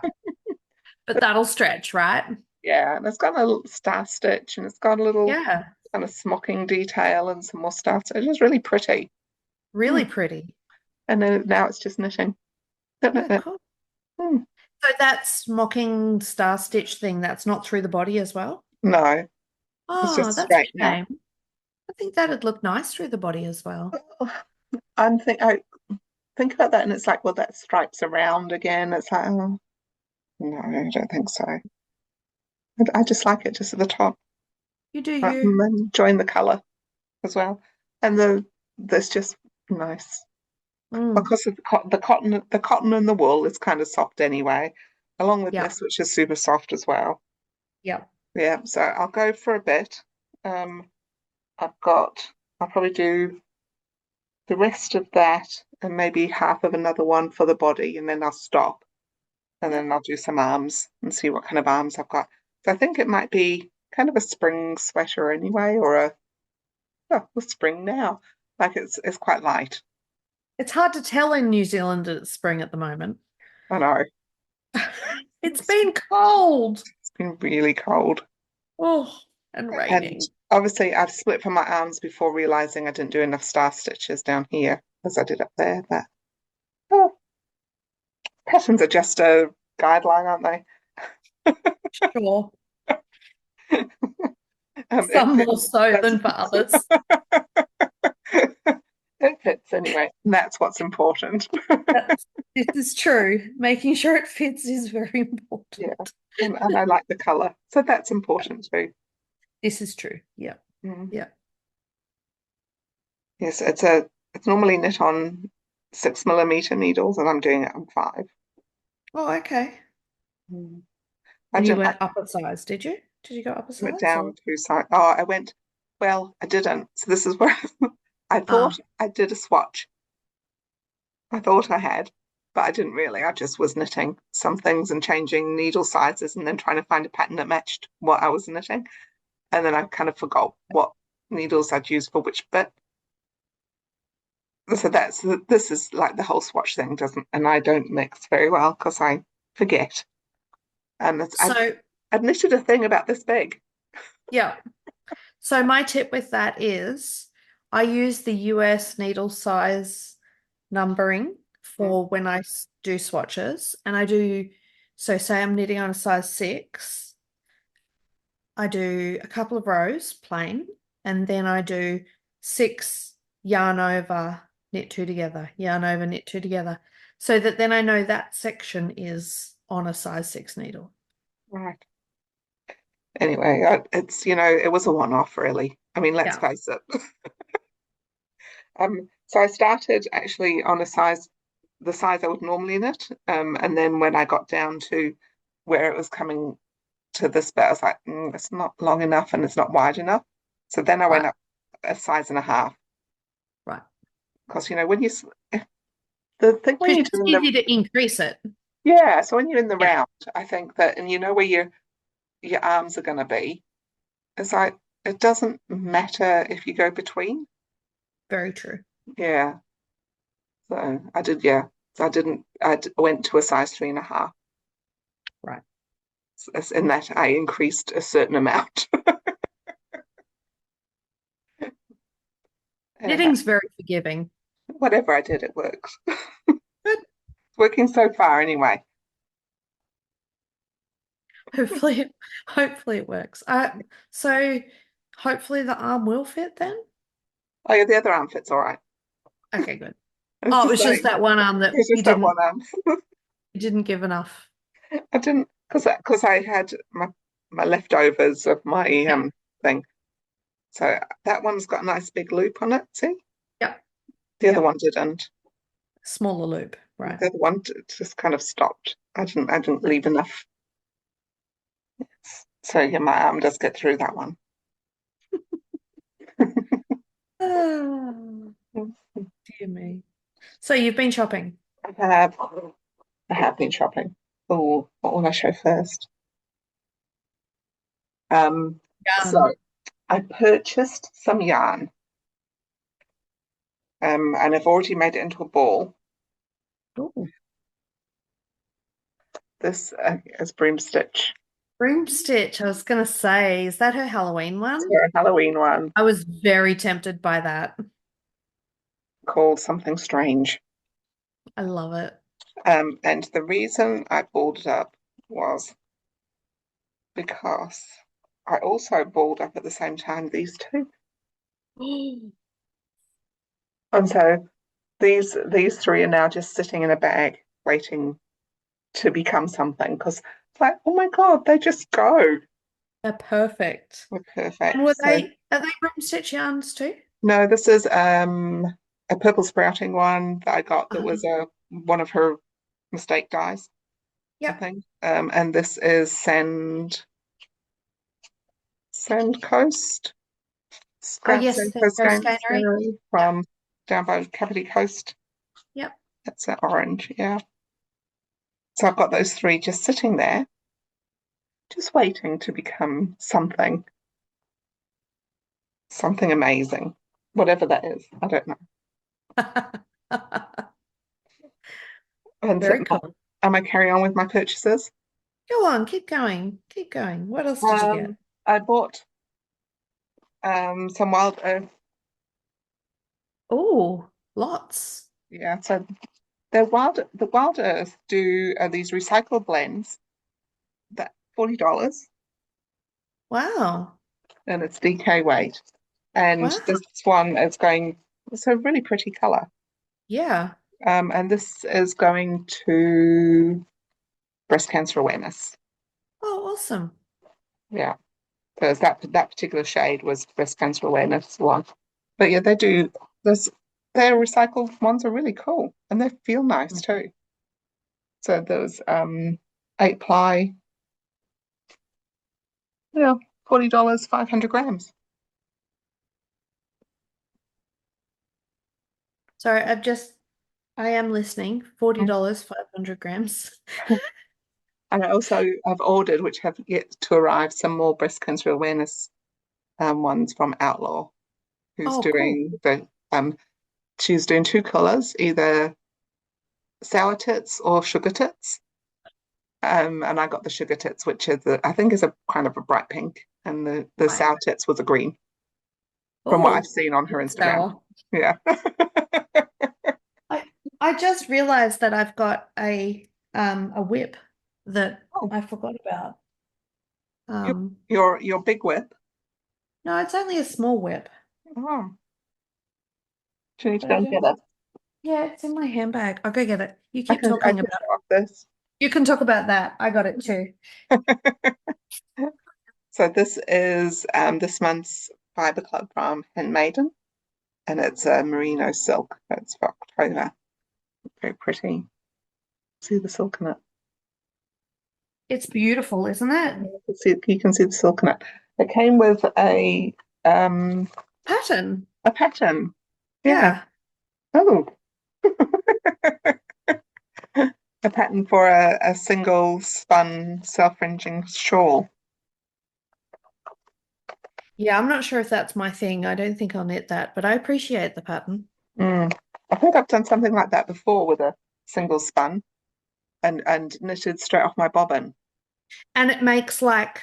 But that'll stretch, right? Yeah, and it's got a little star stitch and it's got a little Yeah. kind of smocking detail and some more star stitch. It's really pretty. Mm. Really pretty. And then now it's just knitting. Knit, knit, Yeah, knit. cool. Mm. So that smocking star stitch thing, that's not through the body as well? No, it's Oh, just that's a straight now. shame. I think that'd look nice through the body as well. I think about that and it's like, well, that stripes around again. It's like, oh, no, I don't think so. I just like it just at the top. You do Right, you. and then join the colour as well. And that's just nice. Mm. Because of the cotton and the wool is kind of soft anyway, along with Yep. this, which is super soft as well. Yep. Yeah, so I'll go for a bit. Um, I've got, I'll probably do the rest of that and maybe half of another one for the body, and then I'll stop. And Yep. then I'll do some arms and see what kind of arms I've got. So I think it might be kind of a spring sweater anyway, or a spring now. Like it's quite light. It's hard to tell in New Zealand that it's spring at the moment. I know. It's It's, been cold. it's been really cold. Oh, and And raining. obviously I've split from my arms before realizing I didn't do enough star stitches down here as I did up there. But oh, patterns are just a guideline, aren't they? Sure. It Some more fits. so than for others. It fits anyway. And that's what's important. This is true. Making sure it fits is very important. Yeah. And I like the color. So that's important too. This is true. Yeah. Mm. Yeah. Yes, it's normally knit on 6 millimeter needles and I'm doing it on 5. Oh, okay. Mm. I And you didn't went upper size, did you? Did you go upper went size down or? 2 sides. Oh, well, I didn't. So this is where I thought Ah, I did a swatch. I thought I had, but I didn't really. I just was knitting some things and changing needle sizes and then trying to find a pattern that matched what I was knitting. And then I kind of forgot what needles I'd used for which bit. So this is like the whole swatch thing doesn't, and I don't mix very well because I forget. And so I'd knitted a thing about this big. yeah. So my tip with that is I use the US needle size numbering Mm. for when do swatches, and I do, so say I'm knitting on a size 6, I do a couple of rows plain, and then I do 6 yarn over, knit two together, yarn over, knit two together, so that then I know that section is on a size 6 needle. Right. Anyway, it was a one-off really. I mean, let's Yeah. face it. So I started actually on the size I would normally knit. And then when I got down to where it was coming to this bit, I was like, it's not long enough and it's not wide enough. So then I went Right, up a size and a half right. because the thing when Because you're it's doing easy to increase it. yeah, so when you're in the Yeah, round, I think that, and you know where your arms are going to be, it's like it doesn't matter if you go between. very true. Yeah, so I did. Yeah, so went to a size 3.5. Right. In that I increased a certain amount. And Knitting's very forgiving. whatever I did, it works. Good. Working so far anyway. Hopefully it works. So hopefully the arm will fit then. Oh yeah, the other arm fits all right. Okay, good. It's Oh, it just was just like that one arm that it's just that one arm. you didn't give enough. I didn't because I had my leftovers of my Yeah, thing. So that one's got a nice big loop on it. See, yeah, the other yeah. one didn't. Smaller loop, right. The other one just kind of stopped. I didn't leave enough. So yeah, my arm does get through that one. Oh, dear me. So you've been shopping. I have I have been shopping. Oh, what will I show first? So Yarn. I purchased some yarn, and I've already made it into a ball. Ooh. This is broom stitch. Broom Stitch, I was gonna say, is that her Halloween It's one? a Halloween one I was very tempted by that. called Something Strange. I love it. And the reason I balled it up was because I also balled up at the same time these two. And so these three are now just sitting in a bag waiting to become something because it's like, oh my God, they just go. They're perfect. We're And perfect. So are they broom stitch yarns too? no, this is a purple sprouting one that I got that was Um, a one of her mistake dies, I yep. think. And this is sand. Sand Coast, Oh, Scout yes, Sand Coast Coast Scannery. Scannery Yep. from down by Cavity Coast. Yep. That's that orange, yeah. So I've got those three just sitting there, just waiting to become something amazing, whatever that is. I don't know. And Very cool. am I carry on with my purchases? Go on, keep going. Keep going. What else did you get? I bought some wild earth. Oh, lots. Yeah, so the wild earth do these recycled blends that $40 Wow. and it's DK weight. And Wow. this one is going, it's a really pretty color. Yeah. And this is going to breast cancer awareness. Oh, awesome. Yeah. So it's that particular shade was breast cancer awareness one. But yeah, they do this their recycled ones are really cool and they feel nice too. So there's 8 ply, yeah, $40, 500 grams. Sorry, I am listening. $40, 500 grams. And I also have ordered, which have yet to arrive, some more breast cancer awareness ones from Outlaw, who's Oh, cool. doing she's doing two colours, either sour tits or sugar tits. And I got the sugar tits, which is I think is a kind of a bright pink, and the Right. sour tits was a green, from what I've Oh, seen on her that's Instagram. sour. Yeah. I I just realized that I've got a whip that Oh, I forgot about. your Um, your big whip. no, it's only a small whip, Oh, do you need to but go I and don't. get it? Yeah, it's in my handbag. I'll go get it. You I keep can I talking can about. show off this. You can talk about that. I got it too. So this is this month's Fibre Club from Handmaiden, and it's a merino silk. It's for October. Very pretty. See the silk in it. It's beautiful, isn't it? You can see the silk in it. It came with um Pattern. a pattern. Yeah. Yeah. Oh, a pattern for a single spun self-fringing shawl. Yeah, I'm not sure if that's my thing. I don't think I'll knit that, but I appreciate the pattern. Mm. I think I've done something like that before with a single spun and knitted straight off my bobbin. And it makes like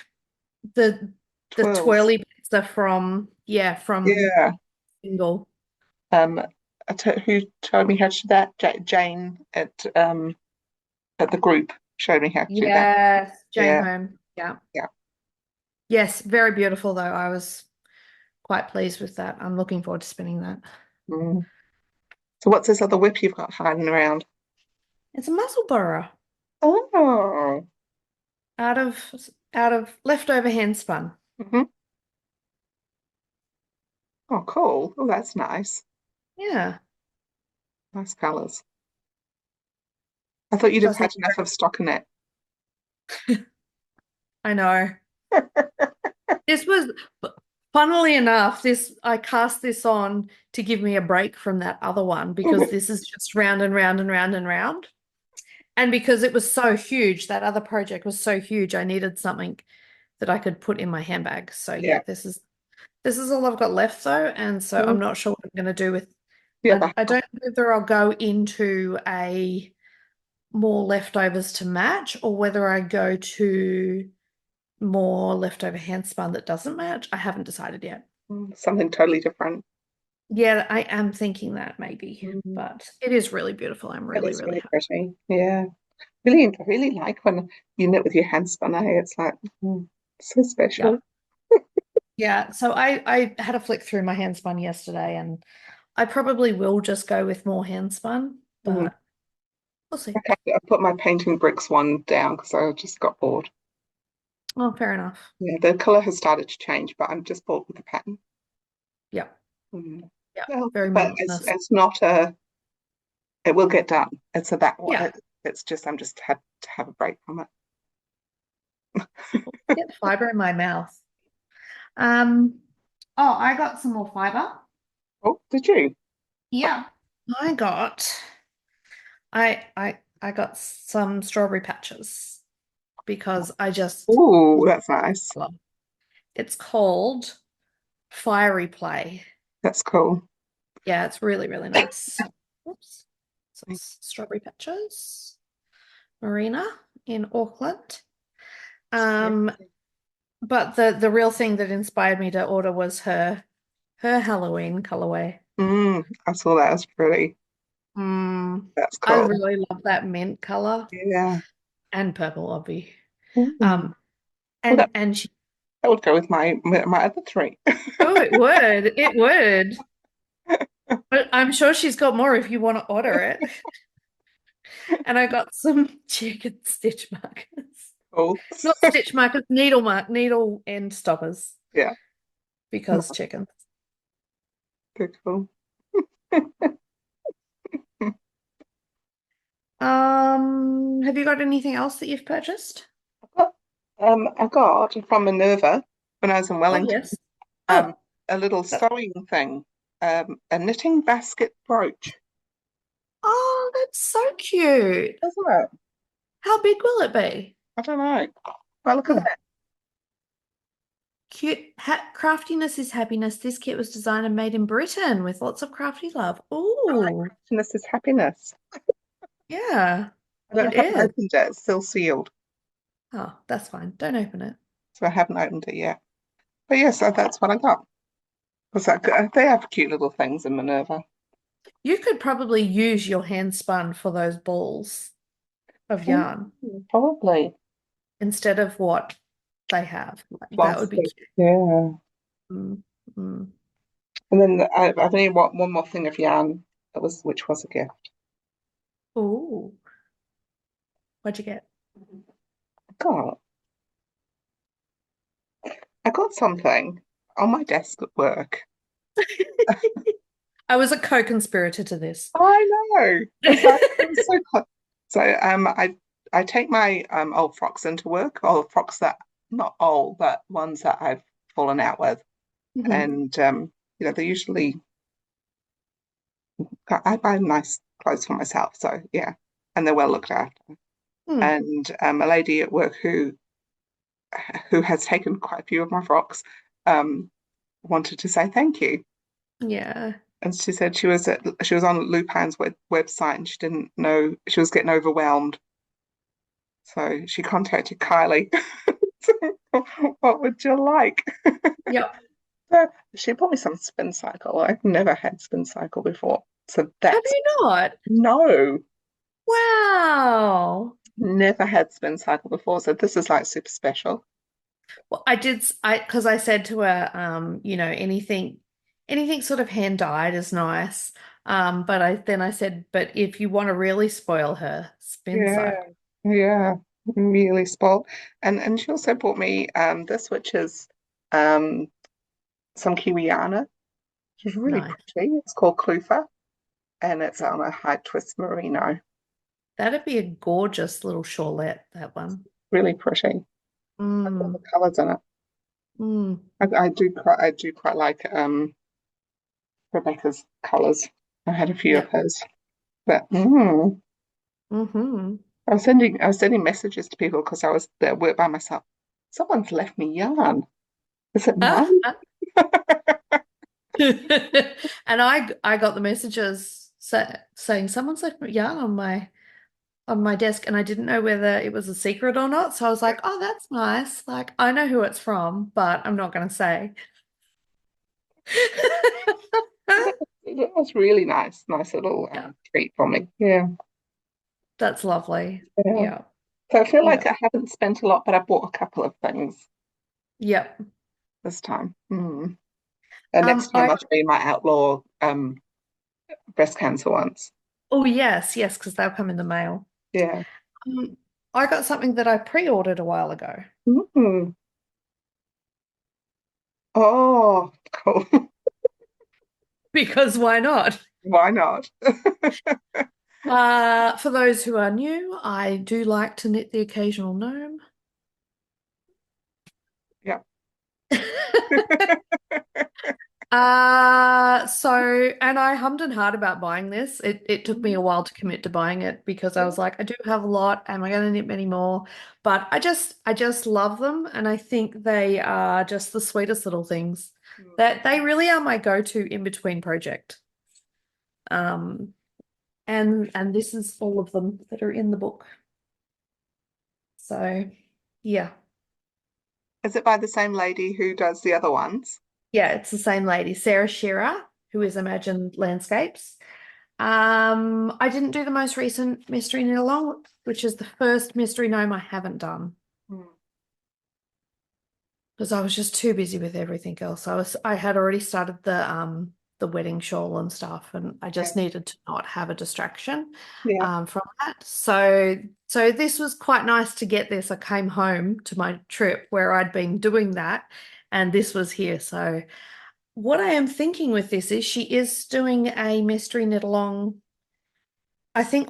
the Twirls. twirly bits are from, yeah, from Yeah. single. Um, who showed me how to do that? Jane at the group showed me how to do that. Yes, Jane Yeah, Home. Yeah. yeah. Yes, very beautiful though. I was quite pleased with that. I'm looking forward to spinning that. Mm. So what's this other whip you've got hiding around? It's a muscle burrow Oh, out of out of leftover hand spun. hmm. Oh, cool. Oh, that's nice. Yeah. Nice colours. I thought you'd So I have think had enough of stockinette. I know. This was, funnily enough, this I cast this on to give me a break from that other one because this is just round and round and round and round. And because it was so huge, that other project was so huge, I needed something that I could put in my handbag. So Yeah. yeah, this is all I've got left though, and so Mm. I'm not sure what I'm going to do with. Yeah, I don't know whether I'll go into a more leftovers to match or whether I go to more leftover hand spun that doesn't match. I haven't decided yet. something totally different. Yeah, I am thinking that maybe, Mm. but it is really beautiful. I'm It really, is really really happy. pretty. Yeah. Really like when you knit with your hand spun, eh? It's like so Yep. special. Yeah, so I had a flick through my hand spun yesterday and I probably will just go with more hand spun, Mm. but we'll see. I put my painting bricks one down because I just got bored. Oh, fair enough. Yeah, the color has started to change, but I'm just bored with the pattern. Yep. Mm. Yep. Well, Very but monotonous. it's not a. It will get done. It's a that one. Yeah. It's just I'm just had to have a break from it. Get fiber in my mouth. Um, oh, I got some more fiber. Oh, did you? Yeah. I got I got some strawberry patches because I just Oh, love that's nice. color. It's called Fiery Play. That's cool. Yeah, it's really, really nice. Oops. So it's strawberry patches. Marina in Auckland. Um, but the real thing that inspired me to order was her Halloween colorway. I saw that. It's pretty. Mm, That's I cool. really love that mint color Yeah. and purple, obvi. Mm. Um, Well, and she, that would go with my other three. oh, it would. But I'm sure she's got more if you want to order it. And I got some chicken stitch markers. Cool. Not stitch markers, needle end stoppers Yeah. because chickens. Good, cool. Have you got anything else that you've purchased? I got from Minerva when I was in Oh, Wellington, yes. um, Oh, a little that- sewing thing, a knitting basket brooch. oh, that's so cute. Isn't it? How big will it be? I don't know. Well, look at Oh, that. cute. Craftiness is happiness. This kit was designed and made in Britain with lots of crafty love. Oh, And this is happiness. yeah, I it haven't is. opened it. It's still sealed, Oh, that's fine. Don't open it. so I haven't opened it yet. But yes, so that's what I got. They have cute little things in Minerva. You could probably use your hand spun for those balls of Mm, yarn probably instead of what they have. Like, that would be plastic. cute. Yeah. Mm, mm. And then I've only got one more thing of yarn which was a gift. Oh, what'd you get? God, I got something on my desk at work. I was a co-conspirator to this. I know. It was so close. So I take my old frocks into work, or frocks that not old, but ones that I've fallen out with, Hmm. and they're usually I buy nice clothes for myself, so yeah, and they're well looked after. Hmm. And a lady at work who has taken quite a few of my frocks um, wanted to say thank you. Yeah. And she said she was on Lupine's website and she didn't know she was getting overwhelmed. So she contacted Kylie. What would you like? Yep. So she bought me some spin cycle. I've never had spin cycle before. So Have that's you not? no, Wow. never had spin cycle before. So this is like super special. Well, because I said to her, anything sort of hand dyed is nice. But I said, but if you want to really spoil her, spin Yeah, cycle. yeah, really spoiled. And she also bought me this, which is um some Kiwiana, which is really Nice. pretty. It's called Clufa, and it's on a high twist merino. That'd be a gorgeous little shawlette, that one. Really pretty. I've got the Mm, colours in it. mm, I do quite like Rebecca's colours. I had a few of yep. hers, but Mm-hmm. I was sending messages to people because I was at work by myself. Someone's left me yarn. Is it mine? And I got the messages saying someone's left yarn on my desk, and I didn't know whether it was a secret or not. So I was like, "Oh, that's nice. Like, I know who it's from, but I'm not going to say." It was really nice, nice little Yeah, treat for me. Yeah, that's lovely. yeah. Yeah, So I feel yeah, like I haven't spent a lot, but I bought a couple of things yep. this time. And next time I I'll show you my outlaw breast cancer ones. oh yes, because they'll come in the mail. Yeah. Um, I got something that I pre-ordered a while ago Mm. Oh, cool. because why not? Why not? For those who are new, I do like to knit the occasional gnome. Yeah. And I hummed and hawed about buying this. It took me a while to commit to buying it because I was like, I do have a lot. Am I going to need many more? But I just love them, and I think they are just the sweetest little things. That they really are my go-to in between project. Um, and this is all of them that are in the book. So yeah. Is it by the same lady who does the other ones? Yeah, it's the same lady, Sarah Shearer, who is Imagined Landscapes. I didn't do the most recent mystery knit along, which is the first mystery gnome I haven't done Mm. because I was just too busy with everything else. I had already started the wedding shawl and stuff, and I Yeah. just needed to not have a distraction Yeah. from that. So this was quite nice to get this. I came home to my trip where I'd been doing that, and this was here. So what I am thinking with this is she is doing a mystery knit along. I think,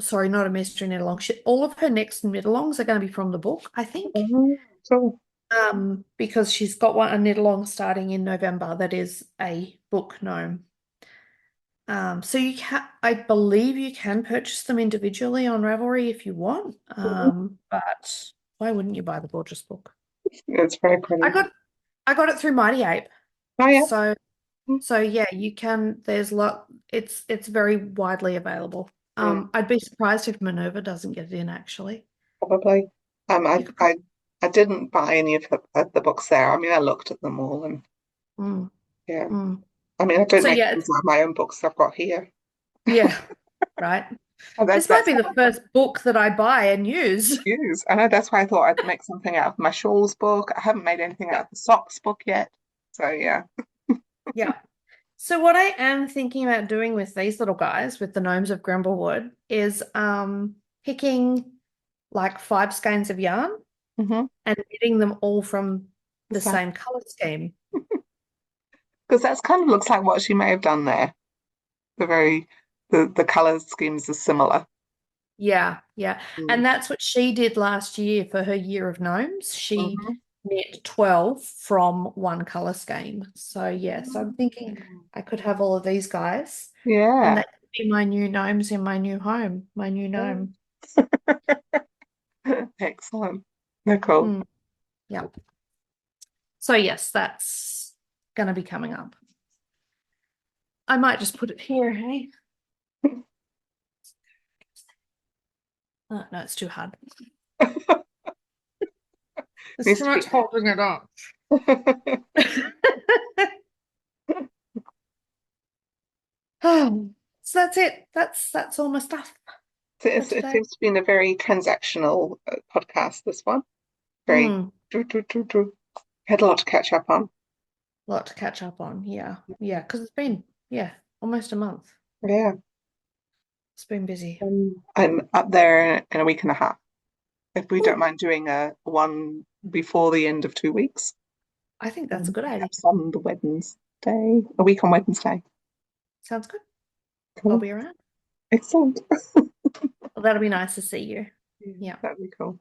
sorry, not a mystery knit along. All of her next knit alongs are going to be from the book, I think. Oh, cool. Because she's got a knit along starting in November that is a book gnome. So I believe you can purchase them individually on Ravelry if you want. Mhm. But why wouldn't you buy the gorgeous book? It's very I pretty. got I got it through Mighty Ape. Oh, yeah. So Mm. So yeah, you can. It's very widely available. Mm, I'd be surprised if Minerva doesn't get it in actually. probably. Um, You I, could. I, I didn't buy any of the books there. I mean, I looked at them all, and Mm, yeah. mm. I mean, I don't So make yeah, these out of my own books I've got here. yeah, right. And This might that's be the first book that I buy and use. use. I know that's why I thought I'd make something out of my shawls book. I haven't made anything out Yeah, of the socks book yet. So yeah. yeah. So what I am thinking about doing with these little guys, with the gnomes of Grimblewood, is picking like 5 skeins of yarn Hmm. and knitting them all from The the same. same color scheme. Because that's kind of looks like what she may have done there. The very the color schemes are similar. Yeah, yeah. Mm. And that's what she did last year for her year of gnomes. She Hmm. knit 12 from one color scheme. So yeah, so I'm thinking Mm. I could have all of these guys and Yeah. that could be my new gnomes in my new home, my new Yeah. gnome. Excellent. They're cool. Mm, yeah. So yes, that's gonna be coming up. I might just put it here, hey? Oh, no, it's too hard. There's Needs too to much be. holding it up. Oh, so that's it. That's all my stuff for It today. seems to be in a very transactional podcast, this one. Very Mm. do. Had a lot to catch up on. Lot to catch up on. Yeah. Yeah. Because it's been, yeah, almost a month. Yeah. It's been busy. I'm up there in a week and a half. If we don't Ooh, mind doing a one before the end of 2 weeks, I think that's a good idea. perhaps on the Wednesday, a week on Wednesday. Sounds good. I'll Cool. be around. Excellent. Well, that'll be nice to see you. Yeah, Yeah. that'd be cool.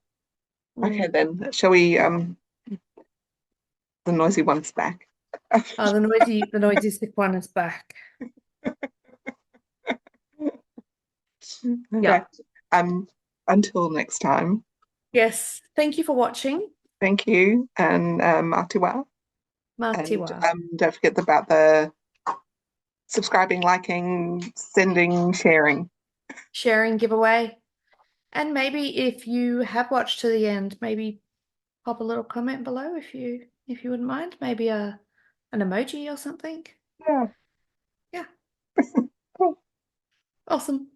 Okay, Mm. then, shall we? The noisy one's back. Oh, the noisy sick one is back. Okay. Yeah. Um, until next time, Yes. Thank you for watching. thank you and Matiwa. And Matiwa. don't forget about the subscribing, liking, sending, sharing. Sharing giveaway. And maybe if you have watched to the end, maybe pop a little comment below if you wouldn't mind. Maybe an emoji or something. Yeah, Yeah. cool. Awesome.